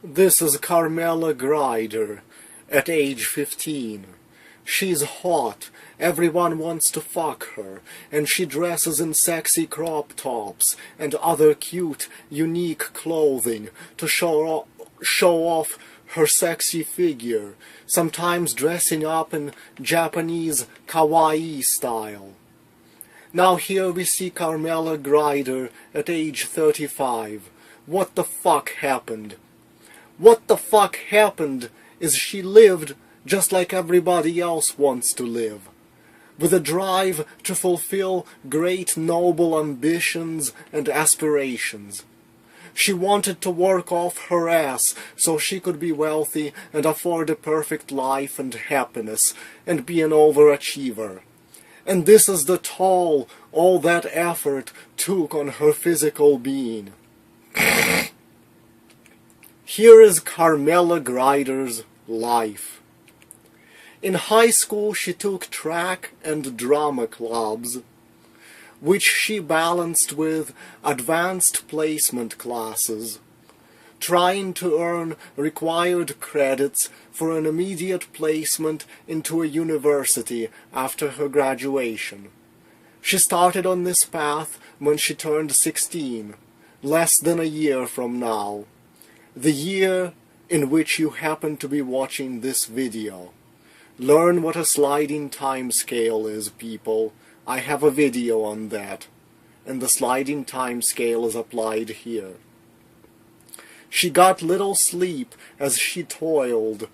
This is Carmela Grider, at age 15. She's hot, everyone wants to fuck her, and she dresses in sexy crop tops and other cute, unique clothing to show off her sexy figure, sometimes dressing up in Japanese kawaii style. Now here we see Carmela Grider at age 35. What the fuck happened? What the fuck happened is she lived just like everybody else wants to live, with a drive to fulfill great noble ambitions and aspirations. She wanted to work off her ass so she could be wealthy and afford a perfect life and happiness and be an overachiever. And this is the toll all that effort took on her physical being. Here is Carmela Grider's life. In high school she took track and drama clubs, which she balanced with advanced placement classes, trying to earn required credits for an immediate placement into a university after her graduation. She started on this path when she turned 16, less than a year from now, the year in which you happen to be watching this video. Learn what a sliding time scale is, people. I have a video on that, and the sliding time scale is applied here. She got little sleep as she toiled,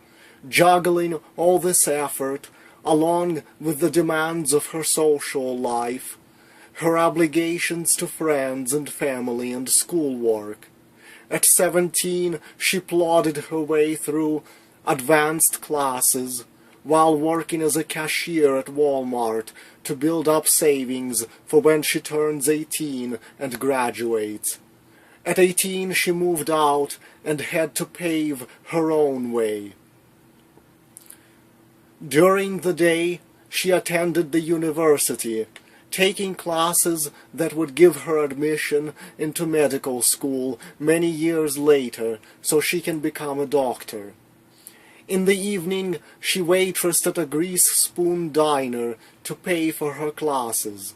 juggling all this effort along with the demands of her social life, her obligations to friends and family and schoolwork. At 17, she plodded her way through advanced classes while working as a cashier at Walmart to build up savings for when she turns 18 and graduates. At 18, she moved out and had to pave her own way. During the day, she attended the university, taking classes that would give her admission into medical school many years later so she can become a doctor. In the evening, she waitressed at a grease spoon diner to pay for her classes.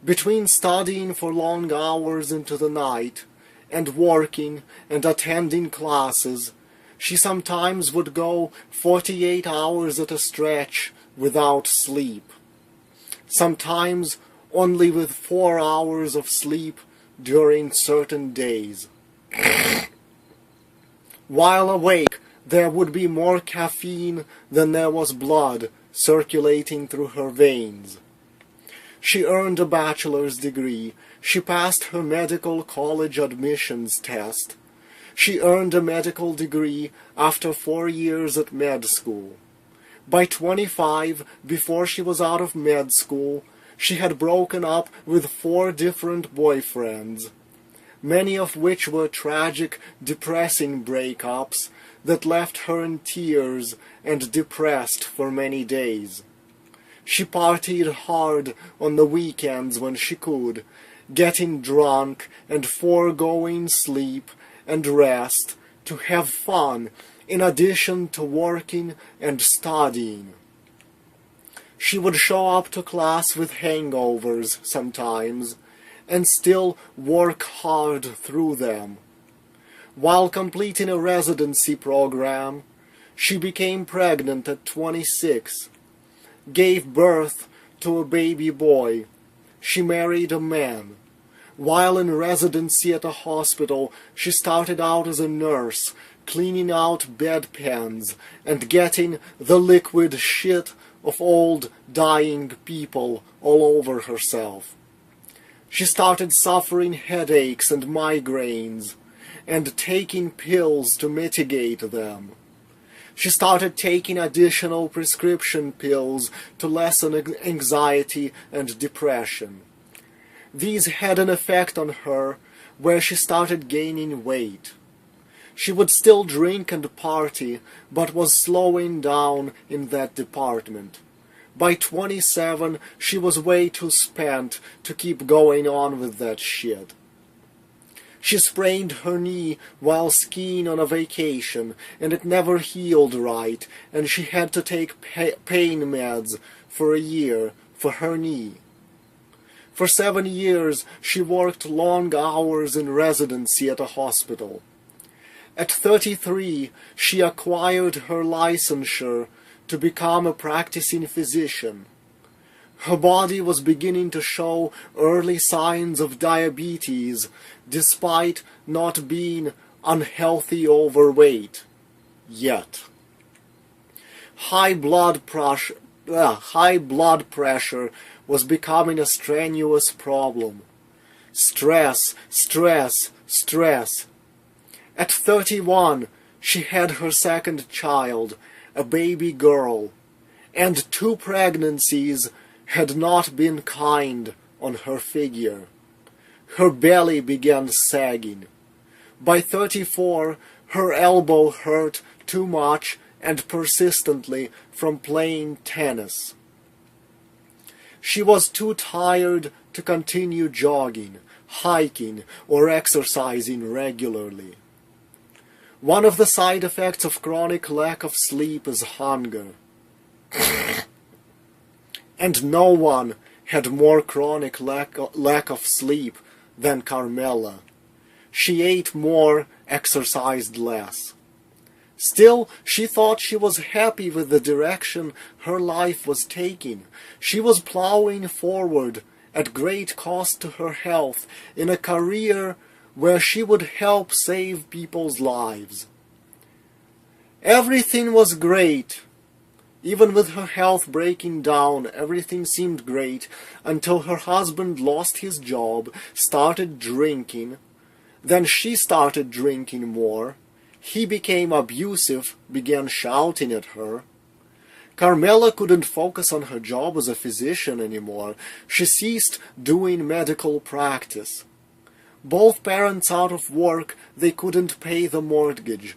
Between studying for long hours into the night and working and attending classes, she sometimes would go 48 hours at a stretch without sleep. Sometimes only with 4 hours of sleep during certain days. While awake, there would be more caffeine than there was blood circulating through her veins. She earned a bachelor's degree. She passed her medical college admissions test. She earned a medical degree after 4 years at med school. By 25, before she was out of med school, she had broken up with 4 different boyfriends, many of which were tragic, depressing breakups that left her in tears and depressed for many days. She partied hard on the weekends when she could, getting drunk and foregoing sleep and rest to have fun in addition to working and studying. She would show up to class with hangovers sometimes, and still work hard through them. While completing a residency program, she became pregnant at 26, gave birth to a baby boy. She married a man. While in residency at a hospital, she started out as a nurse, cleaning out bedpans and getting the liquid shit of old, dying people all over herself. She started suffering headaches and migraines, and taking pills to mitigate them. She started taking additional prescription pills to lessen anxiety and depression. These had an effect on her where she started gaining weight. She would still drink and party, but was slowing down in that department. By 27, she was way too spent to keep going on with that shit. She sprained her knee while skiing on a vacation, and it never healed right, and she had to take pain meds for a year for her knee. For 7 years, she worked long hours in residency at a hospital. At 33, she acquired her licensure to become a practicing physician. Her body was beginning to show early signs of diabetes, despite not being unhealthy overweight yet. High blood pressure was becoming a strenuous problem. Stress, stress, stress. At 31, she had her second child, a baby girl, and 2 pregnancies had not been kind on her figure. Her belly began sagging. By 34, her elbow hurt too much and persistently from playing tennis. She was too tired to continue jogging, hiking, or exercising regularly. One of the side effects of chronic lack of sleep is hunger. And no one had more chronic lack of sleep than Carmela. She ate more, exercised less. Still, she thought she was happy with the direction her life was taking. She was plowing forward at great cost to her health in a career where she would help save people's lives. Everything was great. Even with her health breaking down, everything seemed great until her husband lost his job, started drinking. Then she started drinking more. He became abusive, began shouting at her. Carmela couldn't focus on her job as a physician anymore. She ceased doing medical practice. Both parents out of work, they couldn't pay the mortgage.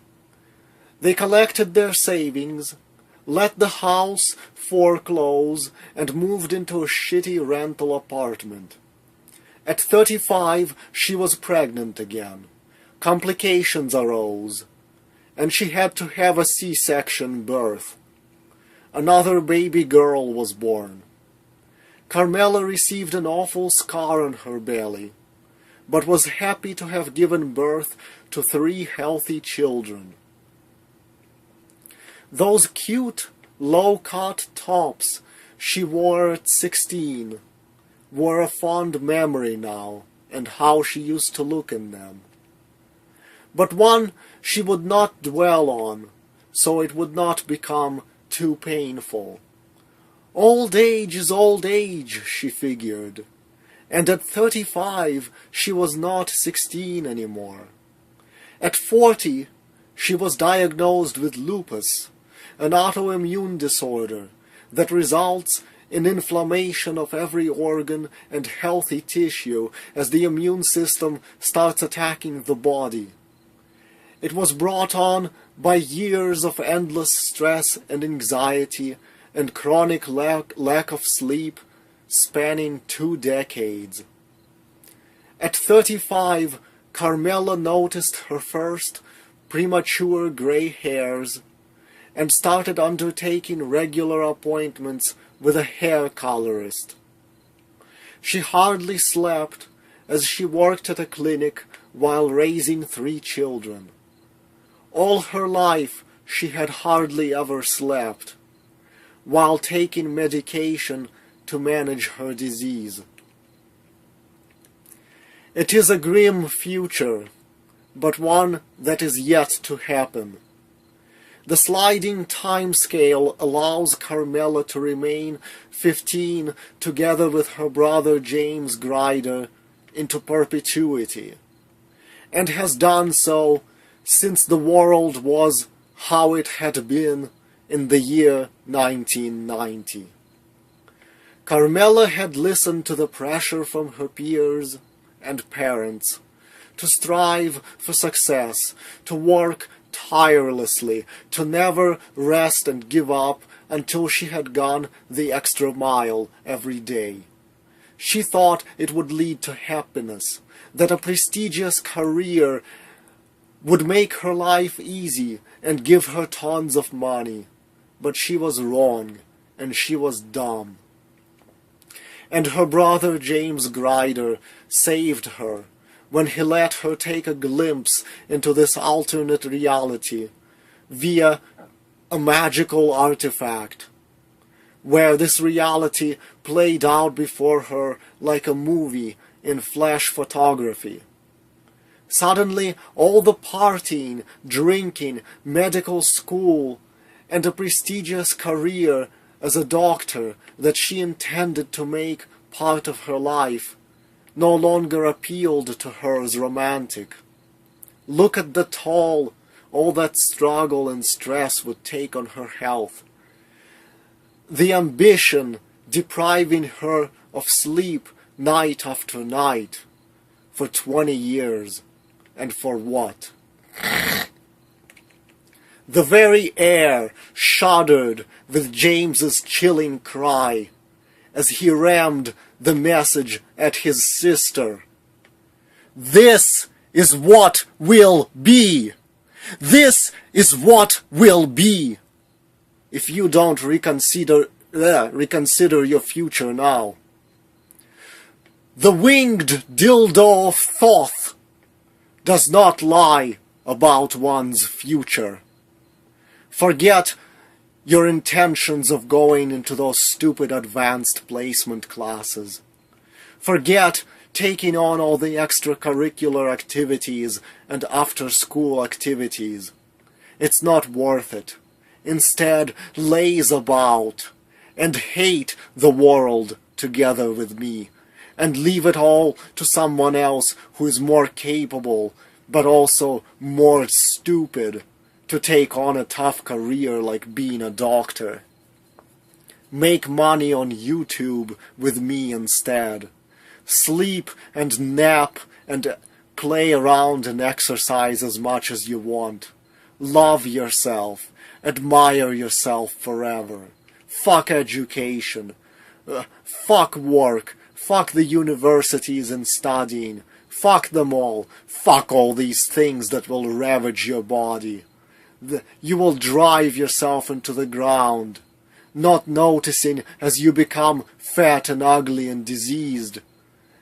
They collected their savings, let the house foreclose, and moved into a shitty rental apartment. At 35, she was pregnant again. Complications arose, and she had to have a C-section birth. Another baby girl was born. Carmela received an awful scar on her belly, but was happy to have given birth to 3 healthy children. Those cute, low-cut tops she wore at 16 were a fond memory now, and how she used to look in them. But one she would not dwell on, so it would not become too painful. Old age is old age, she figured, and at 35 she was not 16 anymore. At 40 she was diagnosed with lupus, an autoimmune disorder that results in inflammation of every organ and healthy tissue as the immune system starts attacking the body. It was brought on by years of endless stress and anxiety and chronic lack of sleep spanning 2 decades. At 35, Carmela noticed her first premature gray hairs and started undertaking regular appointments with a hair colorist. She hardly slept as she worked at a clinic while raising 3 children. All her life she had hardly ever slept, while taking medication to manage her disease. It is a grim future, but one that is yet to happen. The sliding time scale allows Carmela to remain 15 together with her brother James Grider into perpetuity, and has done so since the world was how it had been in the year 1990. Carmela had listened to the pressure from her peers and parents to strive for success, to work tirelessly, to never rest and give up until she had gone the extra mile every day. She thought it would lead to happiness, that a prestigious career would make her life easy and give her tons of money. But she was wrong, and she was dumb. And her brother James Grider saved her when he let her take a glimpse into this alternate reality via a magical artifact, where this reality played out before her like a movie in flash photography. Suddenly, all the partying, drinking, medical school, and a prestigious career as a doctor that she intended to make part of her life no longer appealed to her as romantic. Look at the toll all that struggle and stress would take on her health. The ambition depriving her of sleep night after night for 20 years. And for what? The very air shuddered with James's chilling cry as he rammed the message at his sister. This is what will be. This is what will be. If you don't reconsider your future now. The winged dildo of Thoth does not lie about one's future. Forget your intentions of going into those stupid advanced placement classes. Forget taking on all the extracurricular activities and after-school activities. It's not worth it. Instead, laze about and hate the world together with me, and leave it all to someone else who is more capable, but also more stupid, to take on a tough career like being a doctor. Make money on YouTube with me instead. Sleep and nap and play around and exercise as much as you want. Love yourself. Admire yourself forever. Fuck education. Fuck work. Fuck the universities and studying. Fuck them all. Fuck all these things that will ravage your body. You will drive yourself into the ground, not noticing as you become fat and ugly and diseased,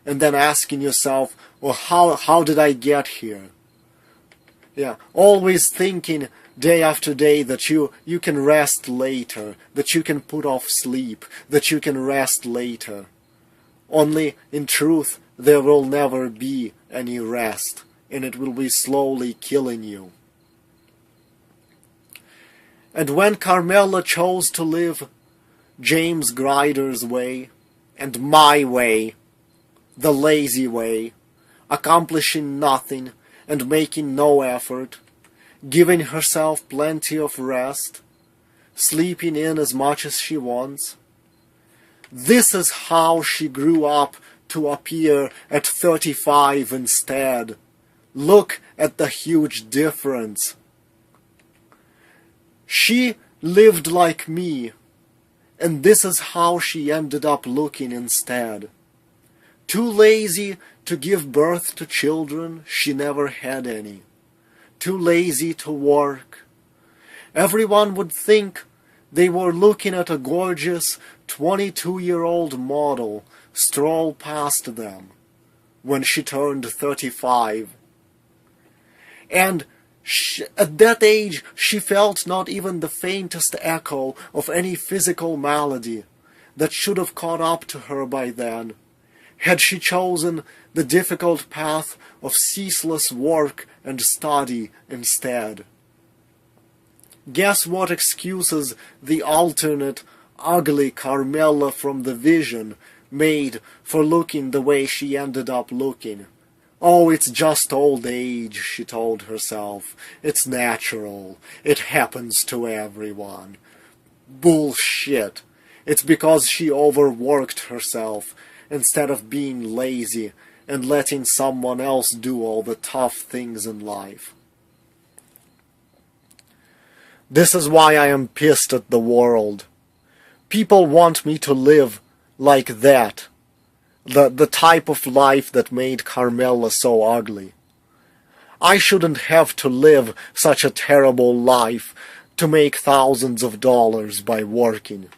and then asking yourself, well, how did I get here? Yeah, always thinking day after day that you can rest later, that you can put off sleep, that you can rest later. Only, in truth, there will never be any rest, and it will be slowly killing you. And when Carmela chose to live James Grider's way, and my way, the lazy way, accomplishing nothing and making no effort, giving herself plenty of rest, sleeping in as much as she wants, this is how she grew up to appear at 35 instead. Look at the huge difference. She lived like me, and this is how she ended up looking instead. Too lazy to give birth to children, she never had any. Too lazy to work. Everyone would think they were looking at a gorgeous 22-year-old model stroll past them when she turned 35. And at that age, she felt not even the faintest echo of any physical malady that should have caught up to her by then, had she chosen the difficult path of ceaseless work and study instead. Guess what excuses the alternate, ugly Carmela from the vision made for looking the way she ended up looking? Oh, it's just old age, she told herself. It's natural. It happens to everyone. Bullshit. It's because she overworked herself instead of being lazy and letting someone else do all the tough things in life. This is why I am pissed at the world. People want me to live like that. the type of life that made Carmela so ugly. I shouldn't have to live such a terrible life to make thousands of dollars by working.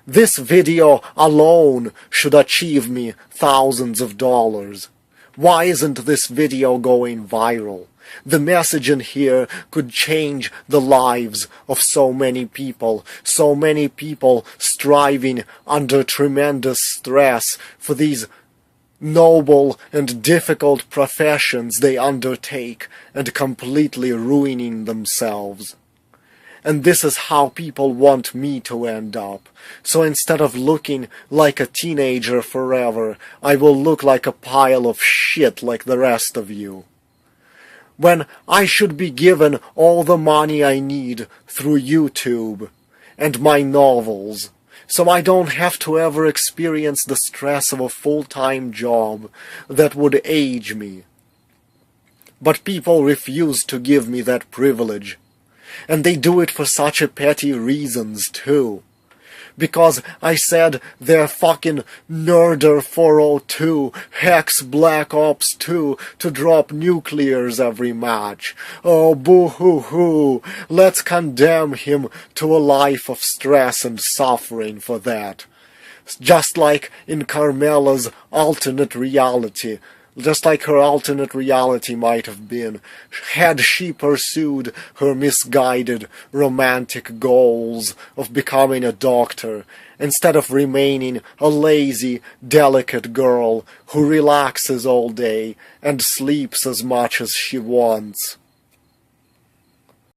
This video alone should achieve me thousands of dollars. Why isn't this video going viral? The message in here could change the lives of so many people striving under tremendous stress for these noble and difficult professions they undertake and completely ruining themselves. And this is how people want me to end up. So instead of looking like a teenager forever, I will look like a pile of shit like the rest of you. When I should be given all the money I need through YouTube and my novels, so I don't have to ever experience the stress of a full-time job that would age me. But people refuse to give me that privilege. And they do it for such a petty reasons, too. Because I said they're fucking Nerder 402, Hex Black Ops 2 to drop nuclears every match. Oh, boo-hoo-hoo. Let's condemn him to a life of stress and suffering for that. Just like in Carmela's alternate reality. Just like her alternate reality might have been, had she pursued her misguided romantic goals of becoming a doctor, instead of remaining a lazy, delicate girl who relaxes all day and sleeps as much as she wants.